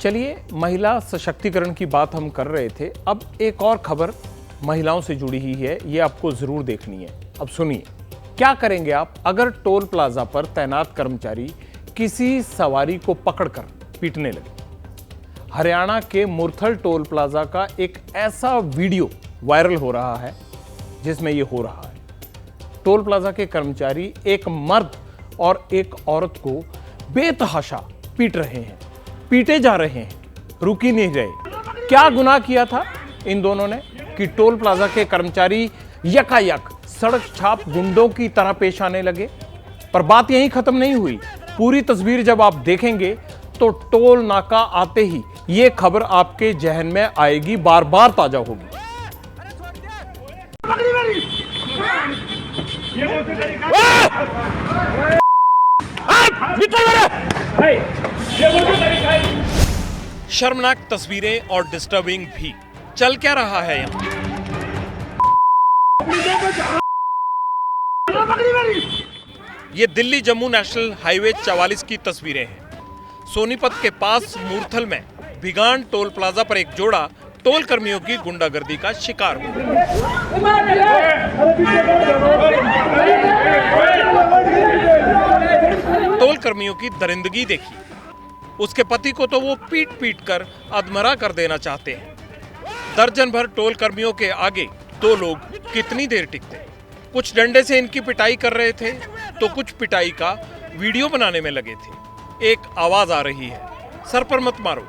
चलिए, महिला सशक्तिकरण की बात हम कर रहे थे। अब एक और खबर महिलाओं से जुड़ी ही है, ये आपको जरूर देखनी है। अब सुनिए, क्या करेंगे आप अगर टोल प्लाजा पर तैनात कर्मचारी किसी सवारी को पकड़कर पीटने लगे। हरियाणा के मुरथल टोल प्लाजा का एक ऐसा वीडियो वायरल हो रहा है जिसमें यह हो रहा है। टोल प्लाजा के कर्मचारी एक मर्द और एक औरत को बेतहाशा पीट रहे हैं, पीटे जा रहे हैं, रुक ही नहीं रहे। क्या गुनाह किया था इन दोनों ने कि टोल प्लाजा के कर्मचारी यकायक सड़क छाप गुंडों की तरह पेश आने लगे। पर बात यहीं खत्म नहीं हुई। पूरी तस्वीर जब आप देखेंगे तो टोल नाका आते ही यह खबर आपके जहन में आएगी, बार बार ताजा होगी। शर्मनाक तस्वीरें और डिस्टर्बिंग भी। चल क्या रहा है यहाँ? ये दिल्ली जम्मू नेशनल हाईवे 44 की तस्वीरें हैं। सोनीपत के पास मुरथल में भिगान टोल प्लाजा पर एक जोड़ा टोल कर्मियों की गुंडागर्दी का शिकार हुआ। टोल कर्मियों की दरिंदगी देखी। उसके पति को तो वो पीट पीट कर अधमरा कर देना चाहते हैं। दर्जन भर टोल कर्मियों के आगे दो लोग कितनी देर टिकते। कुछ डंडे से इनकी पिटाई कर रहे थे तो कुछ पिटाई का वीडियो बनाने में लगे थे। एक आवाज आ रही है, सर पर मत मारो,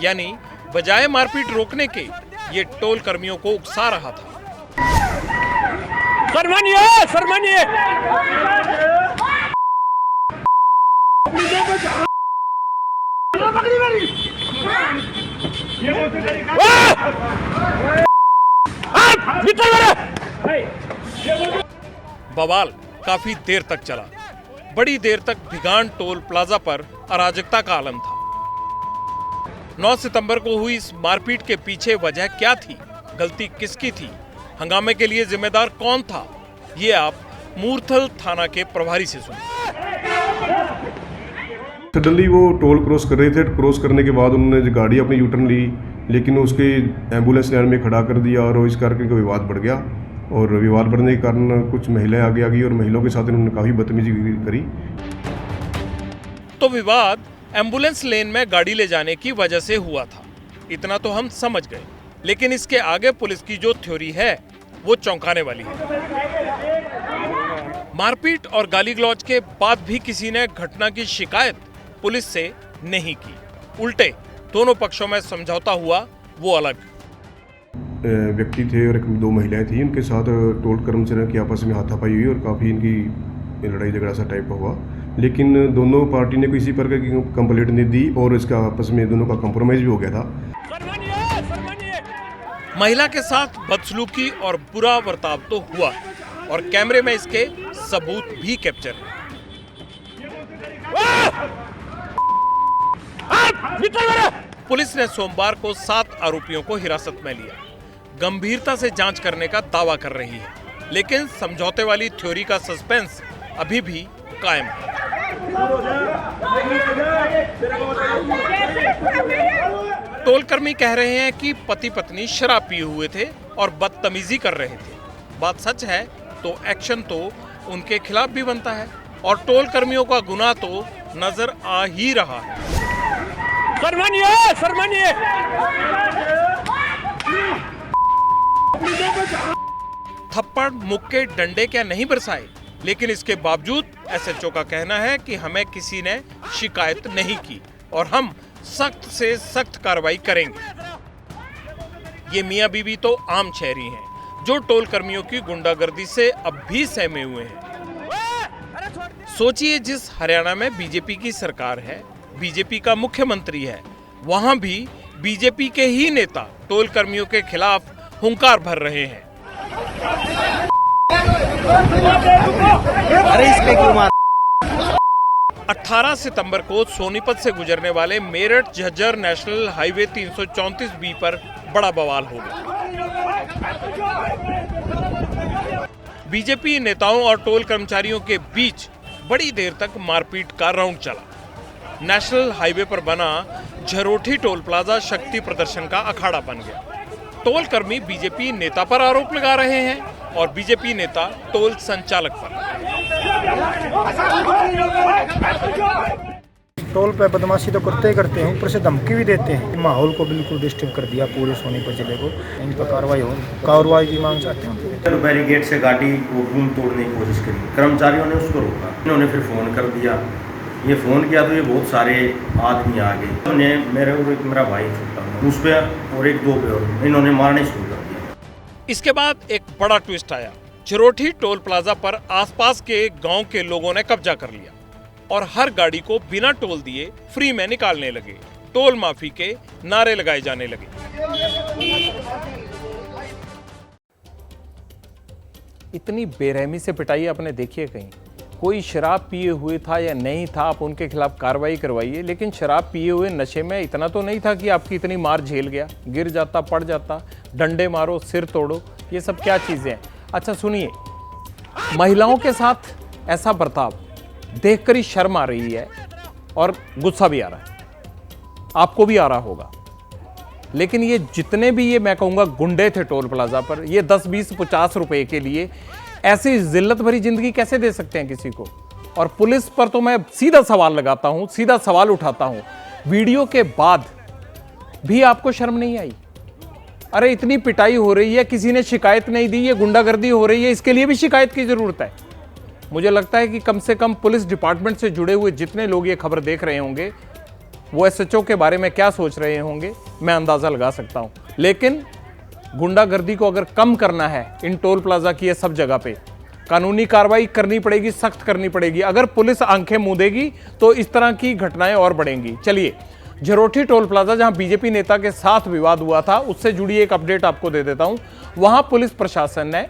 यानी बजाय मारपीट रोकने के ये टोल कर्मियों को उकसा रहा था। बवाल काफी देर तक चला। बड़ी देर तक भिगान टोल प्लाजा पर अराजकता का आलम था। 9 सितंबर को हुई इस मारपीट के पीछे वजह क्या थी, गलती किसकी थी, हंगामे के लिए जिम्मेदार कौन था, ये आप मुरथल थाना के प्रभारी से सुनिए। सडनली वो टोल क्रॉस कर रहे थे। क्रॉस करने के बाद उन्होंने गाड़ी अपनी यूटर्न ली, लेकिन उसके एम्बुलेंस लाइन में खड़ा कर दिया और इस करके का विवाद बढ़ गया। और विवाद बढ़ने के कारण कुछ महिलाएं आगे आ गई और महिलाओं के साथ इन्होंने काफ़ी बदतमीजी करी। तो विवाद एम्बुलेंस लेन में गाड़ी ले जाने की वजह से हुआ था, इतना तो हम समझ गए। लेकिन इसके आगे पुलिस की जो थ्योरी है वो चौंकाने वाली है। मारपीट और गाली गलौज के बाद भी किसी ने घटना की शिकायत पुलिस से नहीं की। उल्टे दोनों पक्षों में समझौता हुआ, वो अलग। व्यक्ति थे और दो महिलाएं थी, उनके साथ टोल कर्मचारियों की आपस में हाथापाई हुई और काफ़ी इनकी लड़ाई झगड़ा सा टाइप का हुआ। लेकिन दोनों पार्टी ने किसी प्रकार की कंप्लेंट नहीं दी और इसका आपस में दोनों का कंप्रोमाइज भी हो गया था। महिला के साथ बदसलूकी और बुरा बर्ताव तो हुआ और कैमरे में इसके सबूत भी कैप्चर है। पुलिस ने सोमवार को 7 आरोपियों को हिरासत में लिया। गंभीरता से जांच करने का दावा कर रही है, लेकिन समझौते वाली थ्योरी का सस्पेंस अभी भी कायम है। टोल कर्मी कह रहे हैं कि पति पत्नी शराब पिए हुए थे और बदतमीजी कर रहे थे। बात सच है तो एक्शन तो उनके खिलाफ भी बनता है और टोल कर्मियों का गुनाह तो नजर आ ही रहा है। थप्पड़ मुक्के डंडे क्या नहीं बरसाए, लेकिन इसके बावजूद एसएचओ का कहना है कि हमें किसी ने शिकायत नहीं की और हम सख्त से सख्त कार्रवाई करेंगे। ये मियां बीवी तो आम शहरी हैं जो टोल कर्मियों की गुंडागर्दी से अब भी सहमे हुए हैं। सोचिए, जिस हरियाणा में बीजेपी की सरकार है, बीजेपी का मुख्यमंत्री है, वहां भी बीजेपी के ही नेता टोल कर्मियों के खिलाफ हुंकार भर रहे हैं। अरे इसमें क्यों मार? 18 सितंबर को सोनीपत से गुजरने वाले Meerut Jhajjar national highway 334B पर बड़ा बवाल हो गया। बीजेपी नेताओं और टोल कर्मचारियों के बीच बड़ी देर तक मारपीट का राउंड चला। नेशनल हाईवे पर बना झरोठी टोल प्लाजा शक्ति प्रदर्शन का अखाड़ा बन गया। टोल कर्मी बीजेपी नेता पर आरोप लगा रहे हैं और बीजेपी नेता टोल संचालक पर। टोल पे बदमाशी तो करते ही करते हैं, ऊपर से धमकी भी देते हैं। माहौल को बिल्कुल डिस्टर्ब कर दिया पूरे सोनीपत जिले को। इन पर कार्रवाई की मांग चाहते हैं। बैरिकेड से गाड़ी को घूम तोड़ने की कोशिश करी, कर्मचारियों ने उसको रोका। इन्होंने फिर फ़ोन कर दिया। ये फ़ोन किया तो ये बहुत सारे आदमी आ गए। उन्होंने मेरा भाई छूटा उस पर और एक दो पे और इन्होंने मारने शुरू कर दिया। इसके बाद एक बड़ा ट्विस्ट आया। झरोठी टोल प्लाजा पर आसपास के गांव के लोगों ने कब्जा कर लिया और हर गाड़ी को बिना टोल दिए फ्री में निकालने लगे। टोल माफी के नारे लगाए जाने लगे। इतनी बेरहमी से पिटाई आपने देखी है कहीं? कोई शराब पिए हुए था या नहीं था, आप उनके खिलाफ कार्रवाई करवाइए, लेकिन शराब पिए हुए नशे में इतना तो नहीं था कि आपकी इतनी मार झेल गया, गिर जाता, पड़ जाता, डंडे मारो, सिर तोड़ो, ये सब क्या चीजें हैं? अच्छा सुनिए, महिलाओं के साथ ऐसा बर्ताव देखकर ही शर्म आ रही है और गुस्सा भी आ रहा है, आपको भी आ रहा होगा। लेकिन ये जितने भी ये मैं कहूंगा गुंडे थे टोल प्लाजा पर, ये 10, 20, 50 रुपए के लिए ऐसी जिल्लत भरी जिंदगी कैसे दे सकते हैं किसी को? और पुलिस पर तो मैं सीधा सवाल लगाता हूं, सीधा सवाल उठाता हूं, वीडियो के बाद भी आपको शर्म नहीं आई? अरे इतनी पिटाई हो रही है, किसी ने शिकायत नहीं दी, ये गुंडागर्दी हो रही है, इसके लिए भी शिकायत की जरूरत है? मुझे लगता है कि कम से कम पुलिस डिपार्टमेंट से जुड़े हुए जितने लोग ये खबर देख रहे होंगे, वो एसएचओ के बारे में क्या सोच रहे होंगे मैं अंदाजा लगा सकता हूं। लेकिन गुंडागर्दी को अगर कम करना है इन टोल प्लाजा की, ये सब जगह पे कानूनी कार्रवाई करनी पड़ेगी, सख्त करनी पड़ेगी। अगर पुलिस आंखें मूंदेगी तो इस तरह की घटनाएं और बढ़ेंगी। चलिए, झरोठी टोल प्लाजा जहां बीजेपी नेता के साथ विवाद हुआ था, उससे जुड़ी एक अपडेट आपको दे देता हूं। वहां पुलिस प्रशासन ने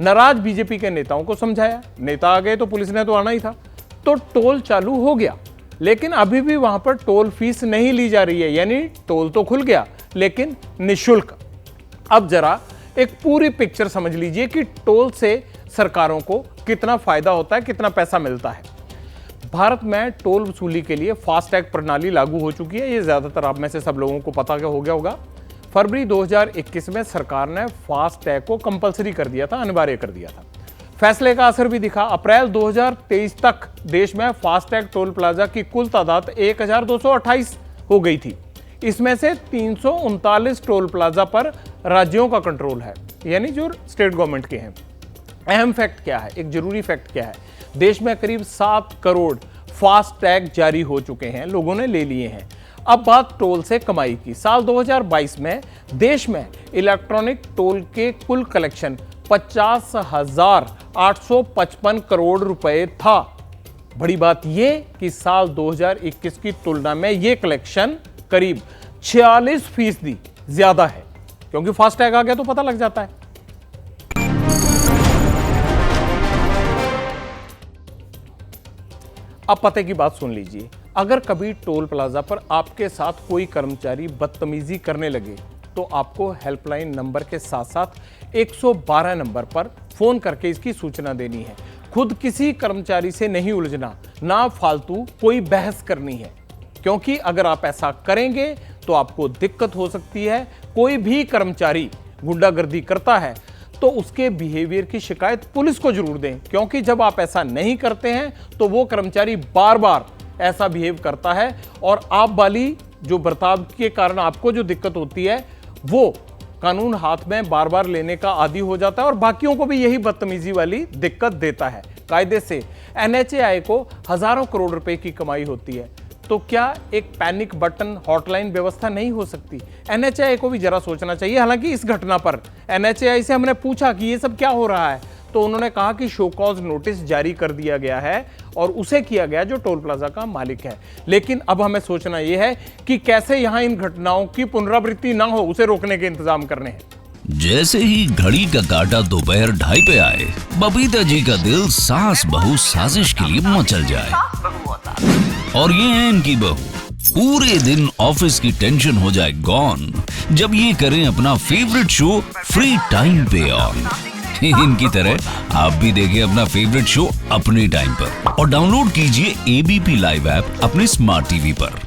नाराज बीजेपी के नेताओं को समझाया। नेता आ गए तो पुलिस ने तो आना ही था, तो टोल चालू हो गया। लेकिन अभी भी वहां पर टोल फीस नहीं ली जा रही है, यानी टोल तो खुल गया लेकिन निःशुल्क। अब जरा एक पूरी पिक्चर समझ लीजिए कि टोल से सरकारों को कितना फायदा होता है, कितना पैसा मिलता है। भारत में टोल वसूली के लिए फास्टैग प्रणाली लागू हो चुकी है। ये ज्यादातर आप में से सब लोगों को पता हो गया होगा। फरवरी 2021 में सरकार ने फास्टैग को कंपलसरी कर दिया था, अनिवार्य कर दिया था। फैसले का असर भी दिखा। अप्रैल 2023 तक देश में फास्टैग टोल प्लाजा की कुल तादाद 1228 हो गई थी। इसमें से 339 टोल प्लाजा पर राज्यों का कंट्रोल है, यानी जो स्टेट गवर्नमेंट के हैं। अहम फैक्ट क्या है, एक जरूरी फैक्ट क्या है? देश में करीब 7 करोड़ फास्टैग जारी हो चुके हैं, लोगों ने ले लिए हैं। अब बात टोल से कमाई की। साल 2022 में देश में इलेक्ट्रॉनिक टोल के कुल कलेक्शन 50,855 करोड़ रुपए था। बड़ी बात यह कि साल 2021 की तुलना में यह कलेक्शन करीब 46% ज्यादा है, क्योंकि फास्टैग आ गया तो पता लग जाता है। अब पते की बात सुन लीजिए। अगर कभी टोल प्लाजा पर आपके साथ कोई कर्मचारी बदतमीजी करने लगे तो आपको हेल्पलाइन नंबर के साथ साथ 112 नंबर पर फोन करके इसकी सूचना देनी है। खुद किसी कर्मचारी से नहीं उलझना, ना फालतू कोई बहस करनी है, क्योंकि अगर आप ऐसा करेंगे तो आपको दिक्कत हो सकती है। कोई भी कर्मचारी गुंडागर्दी करता है तो उसके बिहेवियर की शिकायत पुलिस को जरूर दें, क्योंकि जब आप ऐसा नहीं करते हैं तो वो कर्मचारी बार बार ऐसा बिहेव करता है और आप वाली जो बर्ताव के कारण आपको जो दिक्कत होती है वो कानून हाथ में बार बार लेने का आदी हो जाता है और बाकियों को भी यही बदतमीजी वाली दिक्कत देता है। कायदे से NHAI को हजारों करोड़ रुपए की कमाई होती है, तो क्या एक पैनिक बटन हॉटलाइन व्यवस्था नहीं हो सकती? NHAI को भी जरा सोचना चाहिए। हालांकि इस घटना पर NHAI से हमने पूछा कि ये सब क्या हो रहा है, तो उन्होंने कहा कि शो कॉज नोटिस जारी कर दिया गया है और उसे किया गया जो टोल प्लाजा का मालिक है। लेकिन अब हमें सोचना यह है कि कैसे यहां इन घटनाओं की पुनरावृत्ति ना हो, उसे रोकने के इंतजाम करने हैं। जैसे ही घड़ी का काटा दोपहर 2:30 पे आए, बबीता जी का दिल सास बहू साजिश के लिए मचल जाए। और ये है इनकी बहू, पूरे दिन ऑफिस की टेंशन हो जाए गॉन जब ये करें अपना फेवरेट शो फ्री टाइम पे ऑन। इनकी तरह आप भी देखिए अपना फेवरेट शो अपने टाइम पर और डाउनलोड कीजिए एबीपी लाइव ऐप अपने स्मार्ट टीवी पर।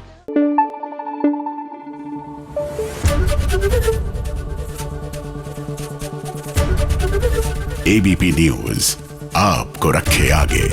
एबीपी न्यूज आपको रखे आगे।